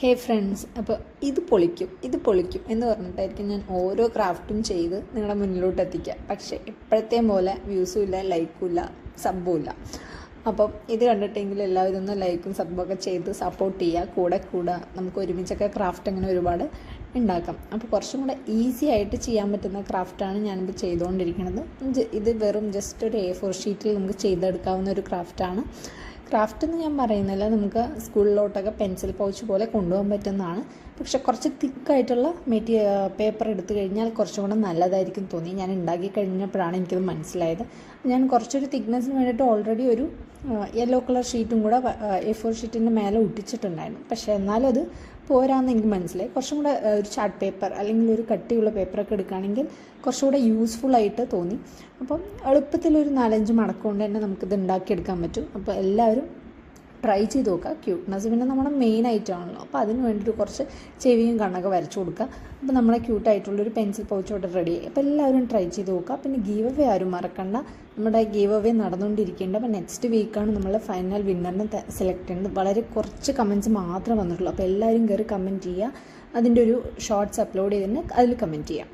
ഹേ friends, അപ്പോൾ ഇത് പൊളിക്കും എന്ന് പറഞ്ഞിട്ടായിരിക്കും ഞാൻ ഓരോ ക്രാഫ്റ്റും ചെയ്ത് നിങ്ങളുടെ മുന്നിലോട്ട് എത്തിക്കുക. പക്ഷേ ഇപ്പോഴത്തെ പോലെ വ്യൂസും ഇല്ല, ലൈക്കും ഇല്ല, സബ്ബും ഇല്ല. അപ്പം ഇത് കണ്ടിട്ടെങ്കിലും എല്ലാവരും ഒന്ന് ലൈക്കും സബ്ബൊക്കെ ചെയ്ത് സപ്പോർട്ട് ചെയ്യുക. കൂടെ നമുക്ക് ഒരുമിച്ചൊക്കെ ക്രാഫ്റ്റ് അങ്ങനെ ഒരുപാട് ഉണ്ടാക്കാം. അപ്പോൾ കുറച്ചും കൂടെ ഈസി ആയിട്ട് ചെയ്യാൻ പറ്റുന്ന ക്രാഫ്റ്റാണ് ഞാനിപ്പോൾ ചെയ്തുകൊണ്ടിരിക്കുന്നത്. ഇത് വെറും ജസ്റ്റ് ഒരു A4 ഷീറ്റിൽ നമുക്ക് ചെയ്തെടുക്കാവുന്ന ഒരു ക്രാഫ്റ്റാണ്. ക്രാഫ്റ്റ് എന്ന് ഞാൻ പറയുന്നില്ല, നമുക്ക് സ്കൂളിലോട്ടൊക്കെ പെൻസിൽ പൗച്ച് പോലെ കൊണ്ടുപോകാൻ പറ്റുന്നതാണ്. പക്ഷെ കുറച്ച് തിക്കായിട്ടുള്ള പേപ്പർ എടുത്തു കഴിഞ്ഞാൽ കുറച്ചും കൂടെ നല്ലതായിരിക്കും തോന്നി. ഞാൻ ഉണ്ടാക്കി കഴിഞ്ഞപ്പോഴാണ് എനിക്കത് മനസ്സിലായത്. ഞാൻ കുറച്ചൊരു തിക്നെസ്സിന് വേണ്ടിയിട്ട് ഓൾറെഡി ഒരു യെല്ലോ കളർ ഷീറ്റും കൂടെ A4 ഷീറ്റിൻ്റെ മേലെ ഒട്ടിച്ചിട്ടുണ്ടായിരുന്നു. പക്ഷേ എന്നാലും അത് പോരാന്ന് എനിക്ക് മനസ്സിലായി. കുറച്ചും കൂടെ ഒരു ചാർട്ട് പേപ്പർ അല്ലെങ്കിൽ ഒരു കട്ടിയുള്ള പേപ്പറൊക്കെ എടുക്കുകയാണെങ്കിൽ കുറച്ചുകൂടെ യൂസ്ഫുള്ളായിട്ട് തോന്നി. അപ്പം എളുപ്പത്തിലൊരു 4-5 മടക്കം കൊണ്ട് തന്നെ നമുക്കിത് ഉണ്ടാക്കിയെടുക്കാൻ പറ്റും. അപ്പോൾ എല്ലാവരും ട്രൈ ചെയ്ത് നോക്കുക. ക്യൂട്ട്നെസ് പിന്നെ നമ്മുടെ മെയിൻ ആയിട്ടാണല്ലോ. അപ്പോൾ അതിന് വേണ്ടിയിട്ട് കുറച്ച് ചെവിയും കണ്ണൊക്കെ വരച്ചു കൊടുക്കുക. അപ്പോൾ നമ്മുടെ ക്യൂട്ടായിട്ടുള്ളൊരു പെൻസിൽ പൗച്ചോട്ട് റെഡിയായി. അപ്പോൾ എല്ലാവരും ട്രൈ ചെയ്ത് നോക്കുക. പിന്നെ ഗീവ് അവേ ആരും മറക്കണ്ട. നമ്മുടെ ഗീവ് അവേ നടന്നുകൊണ്ടിരിക്കേണ്ട. അപ്പോൾ നെക്സ്റ്റ് വീക്കാണ് നമ്മൾ ഫൈനൽ വിന്നറിനെ സെലക്ട് ചെയ്യുന്നത്. വളരെ കുറച്ച് കമൻറ്റ്സ് മാത്രമേ വന്നിട്ടുള്ളൂ. അപ്പോൾ എല്ലാവരും കയറി കമൻറ്റ് ചെയ്യുക. അതിൻ്റെ ഒരു ഷോർട്സ് അപ്ലോഡ് ചെയ്തിട്ട് അതിൽ കമൻറ്റ് ചെയ്യാം.